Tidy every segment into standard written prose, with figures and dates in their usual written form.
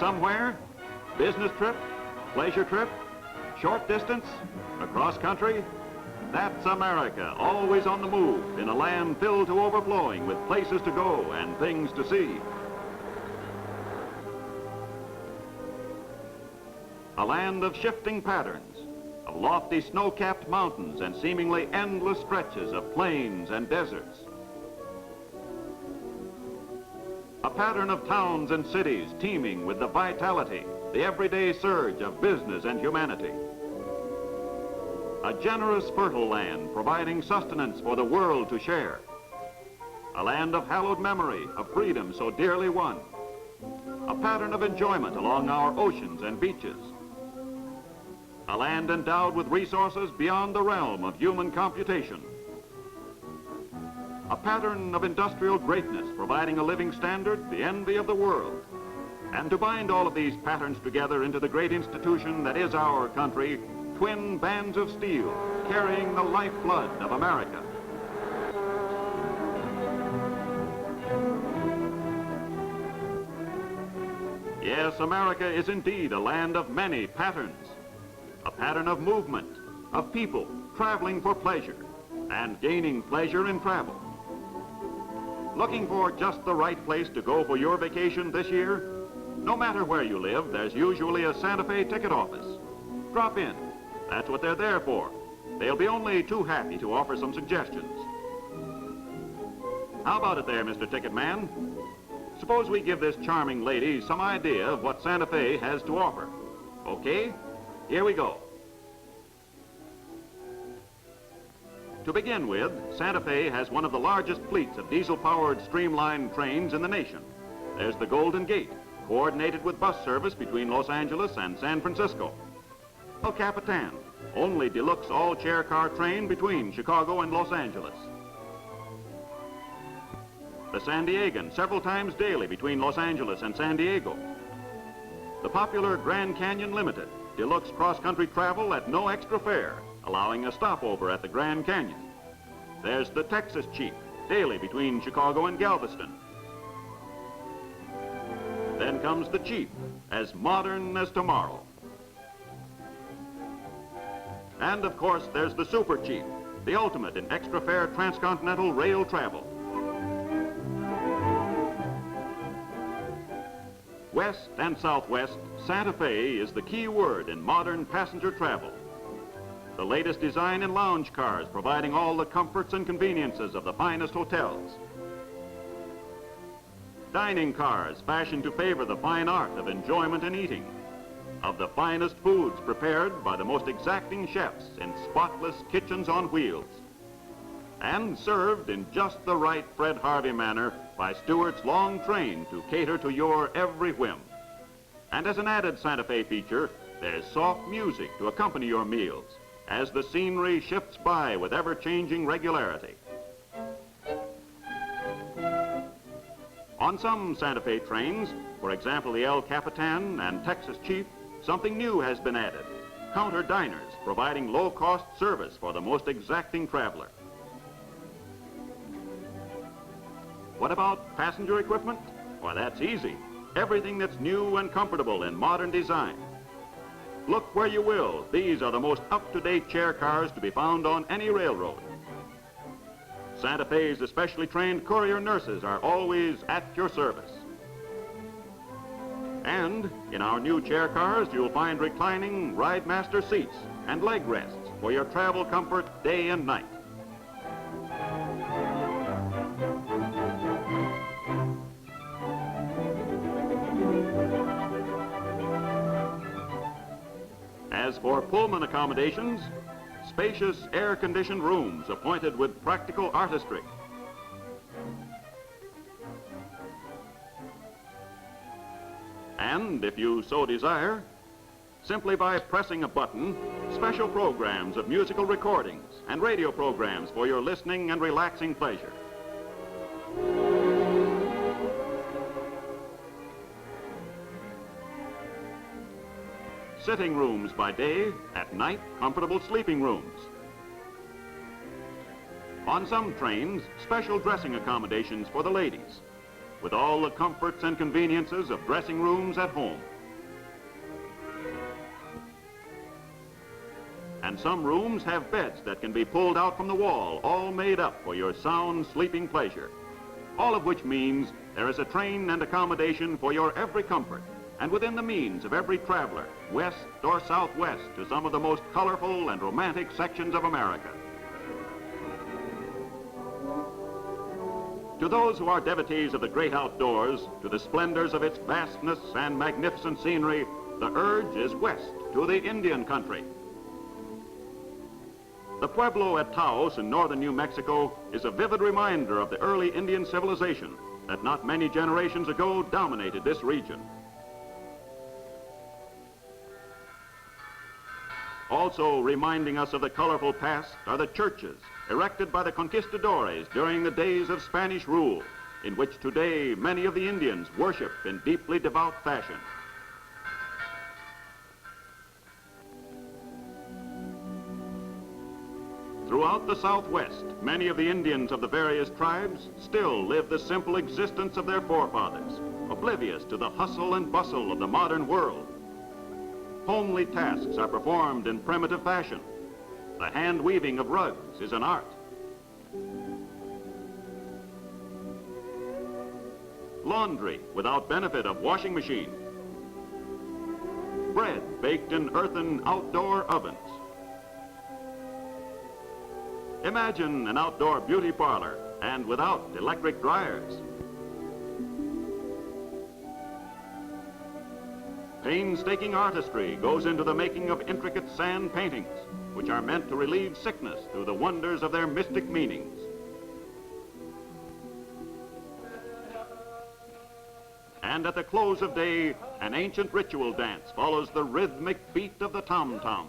somewhere? Business trip? Pleasure trip? Short distance? Across country? That's America, always on the move, in a land filled to overflowing with places to go and things to see. A land of shifting patterns, of lofty snow-capped mountains and seemingly endless stretches of plains and deserts. A pattern of towns and cities teeming with the vitality, the everyday surge of business and humanity. A generous, fertile land providing sustenance for the world to share. A land of hallowed memory, of freedom so dearly won. A pattern of enjoyment along our oceans and beaches. A land endowed with resources beyond the realm of human computation. A pattern of industrial greatness providing a living standard, the envy of the world. And to bind all of these patterns together into the great institution that is our country, twin bands of steel carrying the lifeblood of America. Yes, America is indeed a land of many patterns. A pattern of movement, of people traveling for pleasure and gaining pleasure in travel. Looking for just the right place to go for your vacation this year? No matter where you live, there's usually a Santa Fe ticket office. Drop in. That's what they're there for. They'll be only too happy to offer some suggestions. How about it there, Mr. Ticketman? Suppose we give this charming lady some idea of what Santa Fe has to offer. Okay? Here we go. To begin with, Santa Fe has one of the largest fleets of diesel-powered streamlined trains in the nation. There's the Golden Gate, coordinated with bus service between Los Angeles and San Francisco. El Capitan, only deluxe all-chair car train between Chicago and Los Angeles. The San Diegan, several times daily between Los Angeles and San Diego. The popular Grand Canyon Limited, deluxe cross-country travel at no extra fare, allowing a stopover at the Grand Canyon. There's the Texas Cheap, daily between Chicago and Galveston. Then comes the Cheap, as modern as tomorrow. And of course, there's the Super Cheap, the ultimate in extra fare transcontinental rail travel. West and Southwest, Santa Fe is the key word in modern passenger travel. The latest design in lounge cars providing all the comforts and conveniences of the finest hotels. Dining cars fashioned to favor the fine art of enjoyment and eating. Of the finest foods prepared by the most exacting chefs in spotless kitchens on wheels. And served in just the right Fred Harvey manner by stewards long trained to cater to your every whim. And as an added Santa Fe feature, there's soft music to accompany your meals as the scenery shifts by with ever-changing regularity. On some Santa Fe trains, for example the El Capitan and Texas Chief, something new has been added. Counter diners providing low-cost service for the most exacting traveler. What about passenger equipment? Why, that's easy. Everything that's new and comfortable in modern design. Look where you will, these are the most up-to-date chair cars to be found on any railroad. Santa Fe's especially trained courier nurses are always at your service. And in our new chair cars, you'll find reclining ride master seats and leg rests for your travel comfort day and night. As for Pullman accommodations, spacious air-conditioned rooms appointed with practical artistry. And if you so desire, simply by pressing a button, special programs of musical recordings and radio programs for your listening and relaxing pleasure. Sitting rooms by day, at night, comfortable sleeping rooms. On some trains, special dressing accommodations for the ladies, with all the comforts and conveniences of dressing rooms at home. And some rooms have beds that can be pulled out from the wall, all made up for your sound sleeping pleasure. All of which means there is a train and accommodation for your every comfort, and within the means of every traveler, west or southwest to some of the most colorful and romantic sections of America. To those who are devotees of the great outdoors, to the splendors of its vastness and magnificent scenery, the urge is west to the Indian country. The Pueblo at Taos in northern New Mexico is a vivid reminder of the early Indian civilization that not many generations ago dominated this region. Also reminding us of the colorful past are the churches erected by the conquistadores during the days of Spanish rule, in which today many of the Indians worship in deeply devout fashion. Throughout the Southwest, many of the Indians of the various tribes still live the simple existence of their forefathers, oblivious to the hustle and bustle of the modern world. Homely tasks are performed in primitive fashion. The hand weaving of rugs is an art. Laundry without benefit of washing machine. Bread baked in earthen outdoor ovens. Imagine an outdoor beauty parlor and without electric dryers. Painstaking artistry goes into the making of intricate sand paintings, which are meant to relieve sickness through the wonders of their mystic meanings. And at the close of day, an ancient ritual dance follows the rhythmic beat of the tom-tom.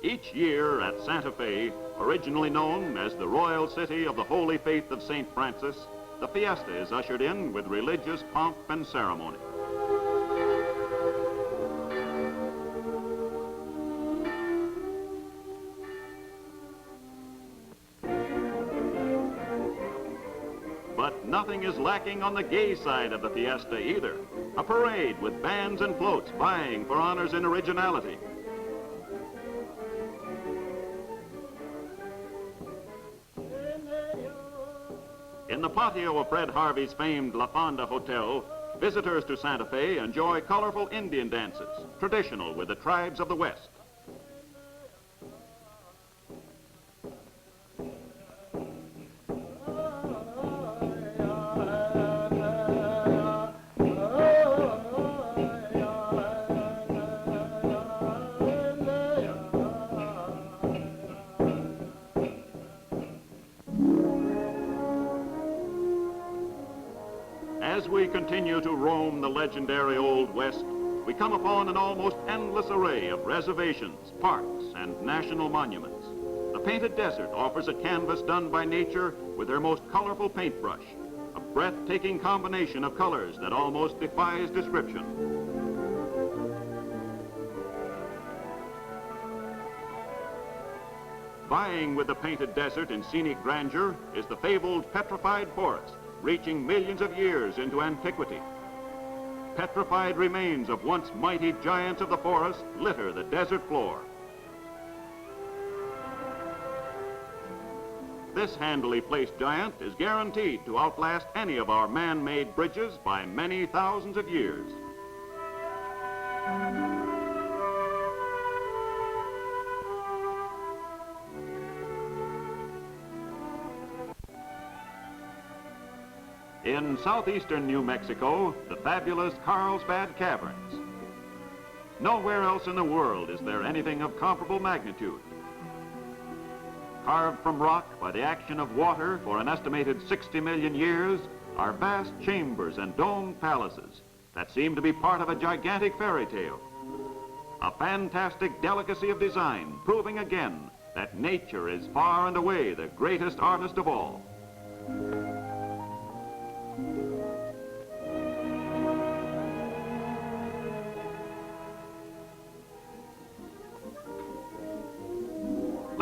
Each year at Santa Fe, originally known as the Royal City of the Holy Faith of St. Francis, the fiesta is ushered in with religious pomp and ceremony. But nothing is lacking on the gay side of the fiesta either. A parade with bands and floats vying for honors in originality. In the patio of Fred Harvey's famed La Fonda Hotel, visitors to Santa Fe enjoy colorful Indian dances, traditional with the tribes of the West. As we continue to roam the legendary Old West, we come upon an almost endless array of reservations, parks, and national monuments. The Painted Desert offers a canvas done by nature with their most colorful paintbrush, a breathtaking combination of colors that almost defies description. Vying with the Painted Desert in scenic grandeur is the fabled Petrified Forest, reaching millions of years into antiquity. Petrified remains of once mighty giants of the forest litter the desert floor. This handily placed giant is guaranteed to outlast any of our man-made bridges by many thousands of years. In southeastern New Mexico, the fabulous Carlsbad Caverns. Nowhere else in the world is there anything of comparable magnitude. Carved from rock by the action of water for an estimated 60 million years are vast chambers and domed palaces that seem to be part of a gigantic fairy tale. A fantastic delicacy of design, proving again that nature is far and away the greatest artist of all.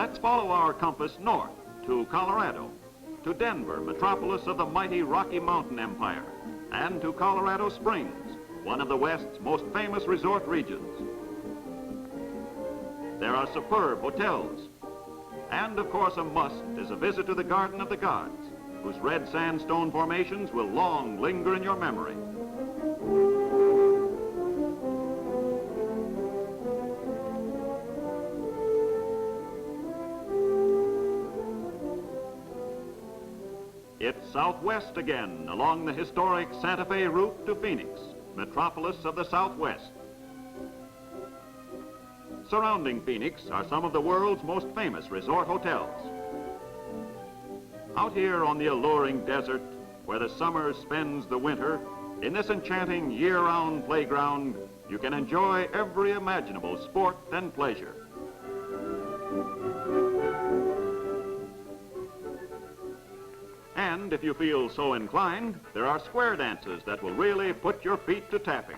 Let's follow our compass north to Colorado, to Denver, metropolis of the mighty Rocky Mountain Empire, and to Colorado Springs, one of the West's most famous resort regions. There are superb hotels, and of course a must is a visit to the Garden of the Gods, whose red sandstone formations will long linger in your memory. It's southwest again along the historic Santa Fe route to Phoenix, metropolis of the Southwest. Surrounding Phoenix are some of the world's most famous resort hotels. Out here on the alluring desert, where the summer spends the winter, in this enchanting year-round playground, you can enjoy every imaginable sport and pleasure. And if you feel so inclined, there are square dances that will really put your feet to tapping.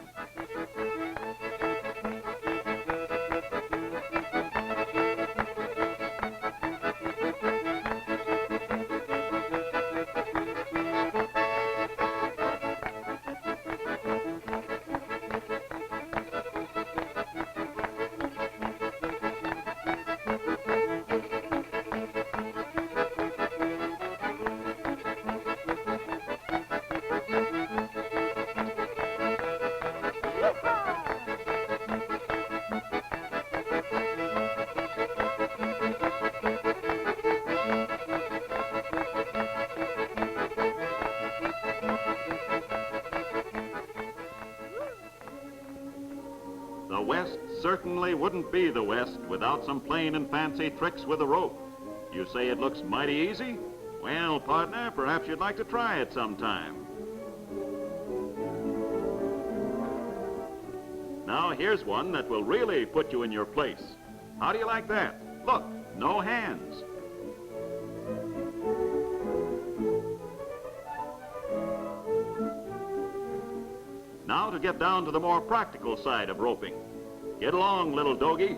The West certainly wouldn't be the West without some plain and fancy tricks with a rope. You say it looks mighty easy? Well, partner, perhaps you'd like to try it sometime. Now, here's one that will really put you in your place. How do you like that? Look, no hands. Now to get down to the more practical side of roping. Get along, little doggy.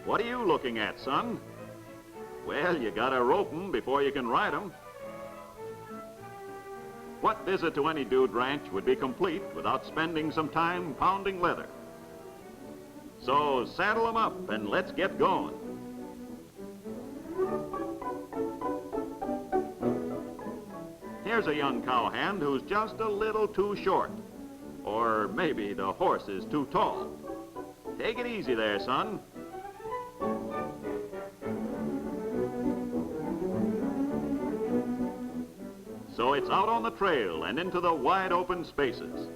What are you looking at, son? Well, you gotta rope 'em before you can ride 'em. What visit to any dude ranch would be complete without spending some time pounding leather? So saddle 'em up and let's get going. Here's a young cowhand who's just a little too short. Or maybe the horse is too tall. Take it easy there, son. So it's out on the trail and into the wide open spaces.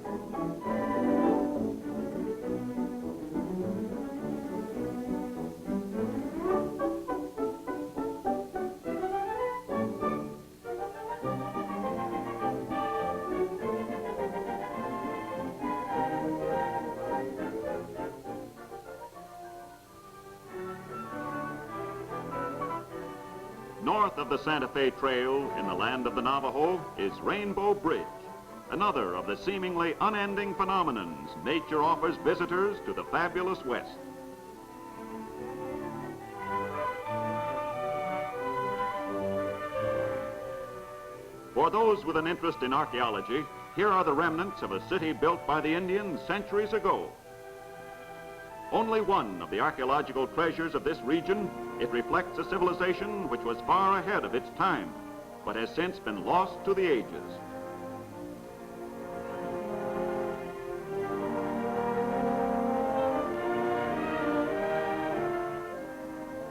North of the Santa Fe Trail, in the land of the Navajo, is Rainbow Bridge, another of the seemingly unending phenomenons nature offers visitors to the fabulous West. For those with an interest in archaeology, here are the remnants of a city built by the Indians centuries ago. Only one of the archaeological treasures of this region, it reflects a civilization which was far ahead of its time, but has since been lost to the ages.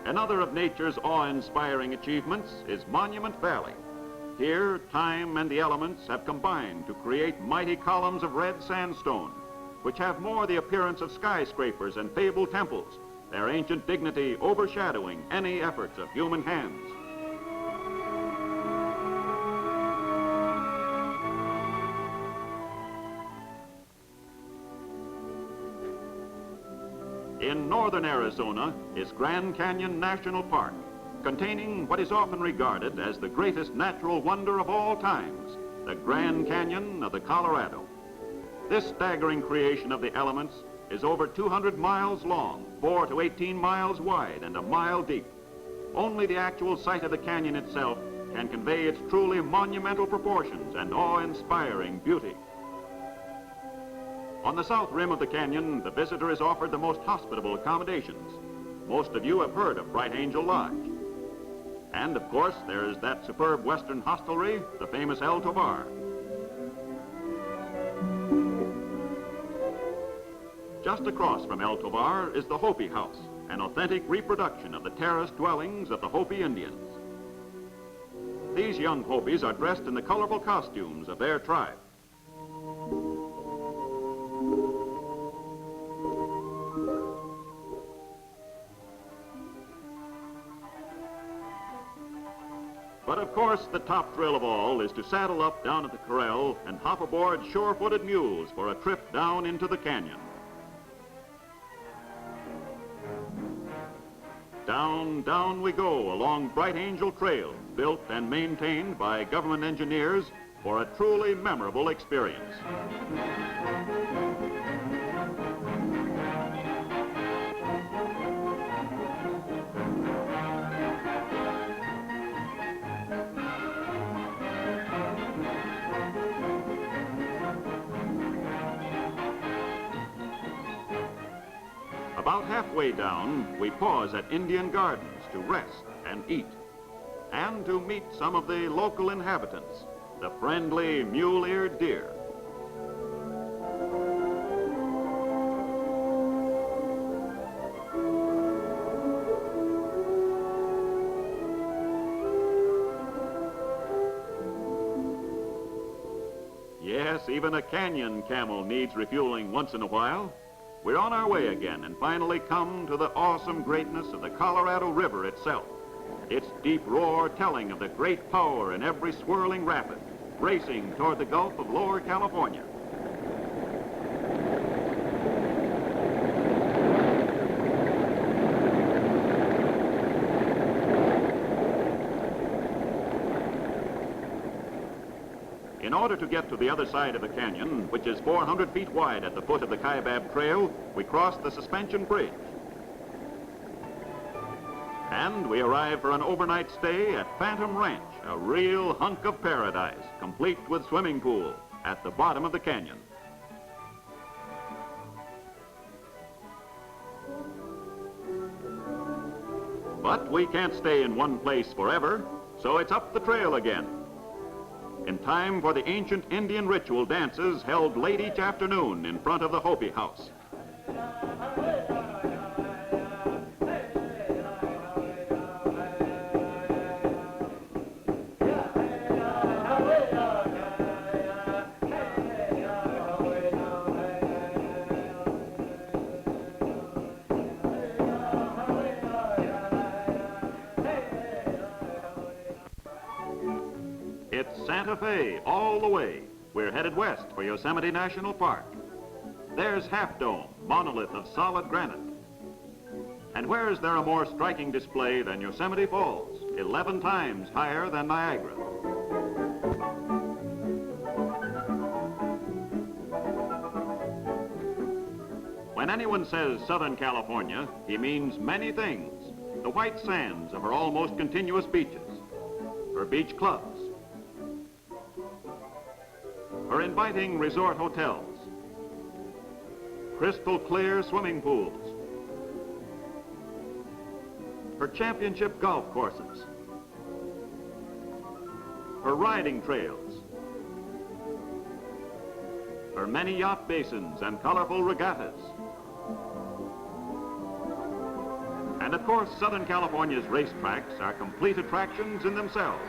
Another of nature's awe-inspiring achievements is Monument Valley. Here, time and the elements have combined to create mighty columns of red sandstone, which have more the appearance of skyscrapers and fabled temples, their ancient dignity overshadowing any efforts of human hands. In northern Arizona is Grand Canyon National Park, containing what is often regarded as the greatest natural wonder of all times, the Grand Canyon of the Colorado. This staggering creation of the elements is over 200 miles long, 4 to 18 miles wide, and a mile deep. Only the actual site of the canyon itself can convey its truly monumental proportions and awe-inspiring beauty. On the south rim of the canyon, the visitor is offered the most hospitable accommodations. Most of you have heard of Bright Angel Lodge. And of course, there is that superb western hostelry, the famous El Tovar. Just across from El Tovar is the Hopi House, an authentic reproduction of the terraced dwellings of the Hopi Indians. These young Hopis are dressed in the colorful costumes of their tribe. But of course, the top thrill of all is to saddle up down at the corral and hop aboard sure-footed mules for a trip down into the canyon. Down, down we go along Bright Angel Trail, built and maintained by government engineers for a truly memorable experience. About halfway down, we pause at Indian Gardens to rest and eat, and to meet some of the local inhabitants, the friendly mule-eared deer. Yes, even a canyon camel needs refueling once in a while. We're on our way again and finally come to the awesome greatness of the Colorado River itself. Its deep roar telling of the great power in every swirling rapid, racing toward the Gulf of Lower California. In order to get to the other side of the canyon, which is 400 feet wide at the foot of the Kaibab Trail, we cross the suspension bridge. And we arrive for an overnight stay at Phantom Ranch, a real hunk of paradise, complete with swimming pool at the bottom of the canyon. But we can't stay in one place forever, so it's up the trail again. In time for the ancient Indian ritual dances held late each afternoon in front of the Hopi House. It's Santa Fe all the way. We're headed west for Yosemite National Park. There's Half Dome, monolith of solid granite. And where is there a more striking display than Yosemite Falls, 11 times higher than Niagara? When anyone says Southern California, he means many things. The white sands of her almost continuous beaches, her beach clubs, her inviting resort hotels, crystal clear swimming pools, her championship golf courses, her riding trails, her many yacht basins and colorful regattas. And of course, Southern California's racetracks are complete attractions in themselves.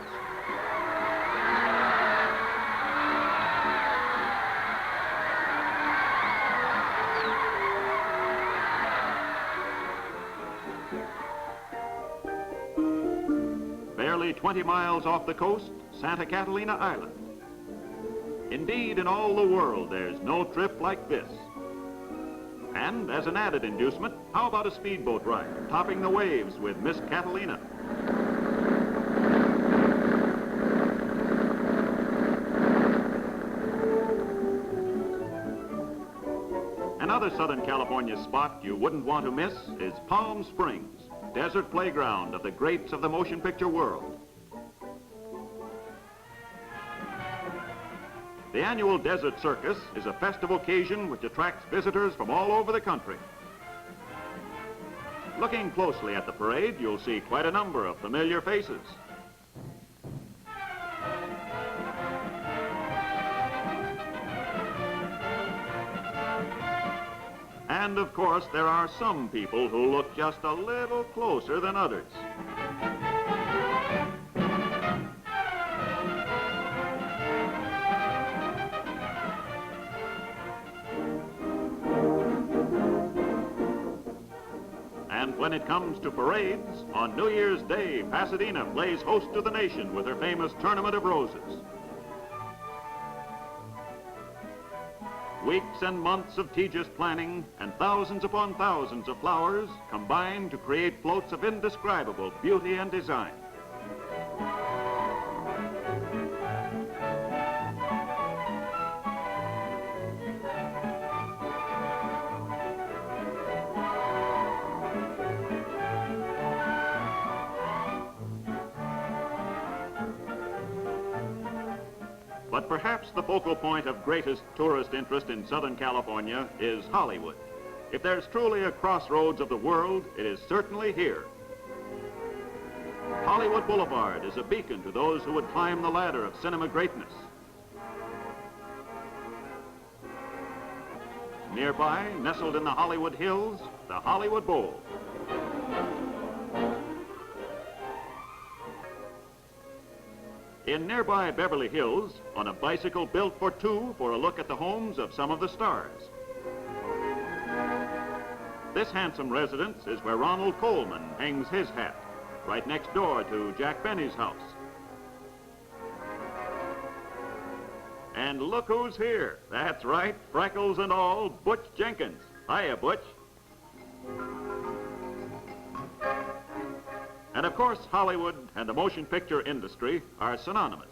Barely 20 miles off the coast, Santa Catalina Island. Indeed, in all the world, there's no trip like this. And as an added inducement, how about a speedboat ride, topping the waves with Miss Catalina? Another Southern California spot you wouldn't want to miss is Palm Springs, desert playground of the greats of the motion picture world. The annual Desert Circus is a festive occasion which attracts visitors from all over the country. Looking closely at the parade, you'll see quite a number of familiar faces. And of course, there are some people who look just a little closer than others. And when it comes to parades, on New Year's Day, Pasadena plays host to the nation with her famous Tournament of Roses. Weeks and months of tedious planning and thousands upon thousands of flowers combine to create floats of indescribable beauty and design. But perhaps the focal point of greatest tourist interest in Southern California is Hollywood. If there's truly a crossroads of the world, it is certainly here. Hollywood Boulevard is a beacon to those who would climb the ladder of cinema greatness. Nearby, nestled in the Hollywood Hills, the Hollywood Bowl. In nearby Beverly Hills, on a bicycle built for two for a look at the homes of some of the stars. This handsome residence is where Ronald Colman hangs his hat, right next door to Jack Benny's house. And look who's here. That's right, freckles and all, Butch Jenkins. Hiya, Butch. And of course, Hollywood and the motion picture industry are synonymous.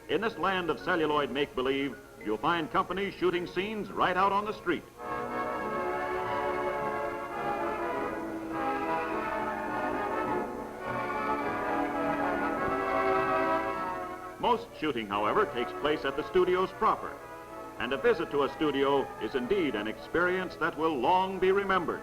In this land of celluloid make-believe, you'll find companies shooting scenes right out on the street. Most shooting, however, takes place at the studios proper. And a visit to a studio is indeed an experience that will long be remembered.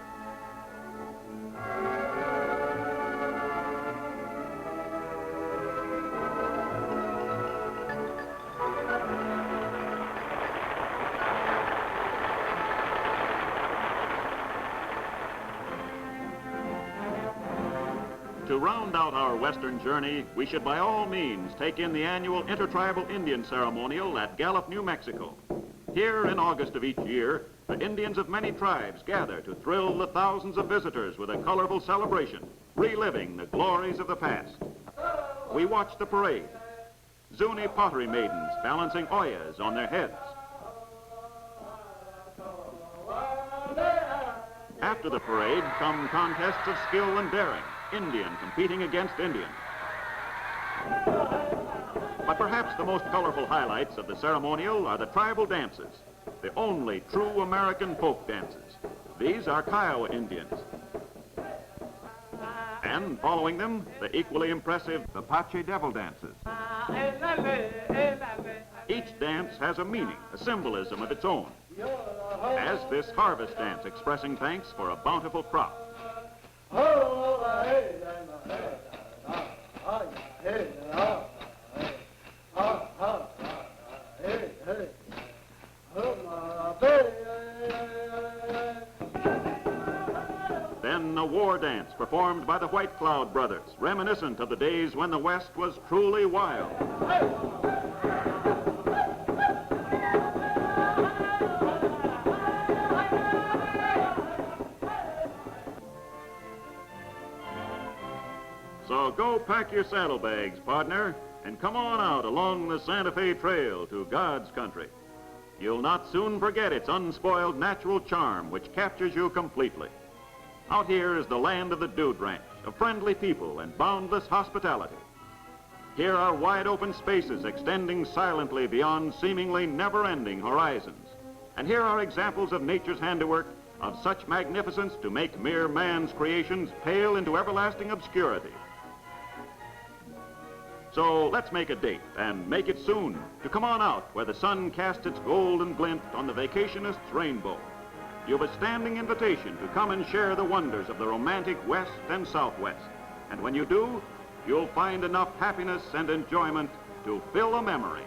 To round out our western journey, we should by all means take in the annual Intertribal Indian Ceremonial at Gallup, New Mexico. Here in August of each year, the Indians of many tribes gather to thrill the thousands of visitors with a colorful celebration, reliving the glories of the past. We watch the parade, Zuni pottery maidens balancing oyas on their heads. After the parade come contests of skill and daring, Indian competing against Indian. But perhaps the most colorful highlights of the ceremonial are the tribal dances, the only true American folk dances. These are Kiowa Indians. And following them, the equally impressive Apache devil dances. Each dance has a meaning, a symbolism of its own, as this harvest dance expressing thanks for a bountiful crop. Then a war dance performed by the White Cloud Brothers, reminiscent of the days when the West was truly wild. So go pack your saddlebags, partner, and come on out along the Santa Fe Trail to God's country. You'll not soon forget its unspoiled natural charm, which captures you completely. Out here is the land of the Dude Ranch, of friendly people and boundless hospitality. Here are wide open spaces extending silently beyond seemingly never-ending horizons. And here are examples of nature's handiwork of such magnificence to make mere man's creations pale into everlasting obscurity. So let's make a date, and make it soon, to come on out where the sun casts its golden glint on the vacationist's rainbow. You've a standing invitation to come and share the wonders of the romantic West and Southwest. And when you do, you'll find enough happiness and enjoyment to fill a memory.